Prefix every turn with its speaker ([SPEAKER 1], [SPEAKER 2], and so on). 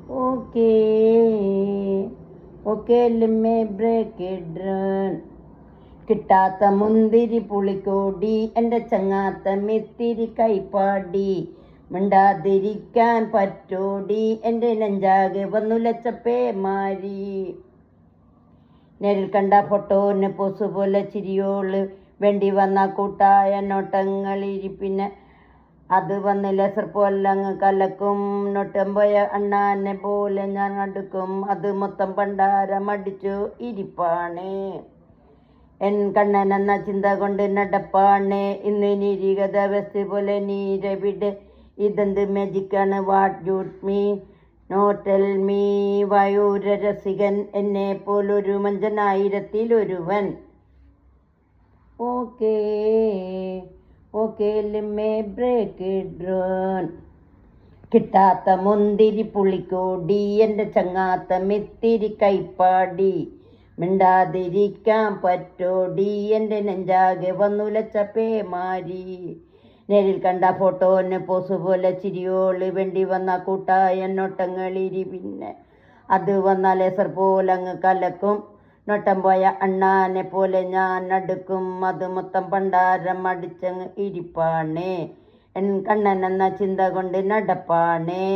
[SPEAKER 1] Okay, okay, let me break it down. കിട്ടാത്ത മുന്തിരി പുളിക്കോടി എൻ്റെ ചങ്ങാത്ത മെത്തിരി കൈപ്പാടി മിണ്ടാതിരിക്കാൻ പറ്റോടി എൻ്റെ നെഞ്ചാകെ വന്നുലച്ചപ്പേ മാരി നേരിൽ കണ്ട ഫോട്ടോന് പൊസു പോലെ ചിരിയോള് വേണ്ടി വന്ന കൂട്ടായ നോട്ടങ്ങളിരിപ്പിന്നെ അത് വന്ന് ലെസർ പോലങ്ങ് കലക്കും നൊട്ടം പോയ അണ്ണാനെ പോലെ ഞാൻ അടുക്കും അത് മൊത്തം പണ്ടാരമടിച്ചു ഇരിപ്പാണ് എൻ കണ്ണൻ എന്ന ചിന്ത കൊണ്ട് നടപ്പാണ് ഇന്ന് നിരീകത വെസ്റ്റ് പോലെ നീരവിടെ ഇതെന്ത് മാജിക്കാണ് what you'd me no tell me വയൂര രസികൻ എന്നെ പോലൊരു മഞ്ചനായിരത്തിലൊരുവൻ okay okay lemme break drone കിട്ടാത്ത മുന്തിരി പുളിക്കോടി എൻ്റെ ചങ്ങാത്ത മെത്തിരി കൈപ്പാടി മിണ്ടാതിരിക്കാൻ പറ്റോടി എൻ്റെ നെഞ്ചാകെ വന്നുലച്ചപ്പേ മാരി നേരിൽ കണ്ട ഫോട്ടോന് പോസ് പോലെ ചിരിയോള് വേണ്ടി വന്ന കൂട്ടായ നോട്ടങ്ങളിരി പിന്നെ അത് വന്ന ലേസർ പോലങ്ങ് കലക്കും നോട്ടം പോയ അണ്ണാനെ പോലെ ഞാൻ അടുക്കും അത് മൊത്തം പണ്ടാരം അടിച്ചങ്ങ് ഇരിപ്പാണേ എൻ കണ്ണൻ എന്ന ചിന്ത കൊണ്ട് നടപ്പാണേ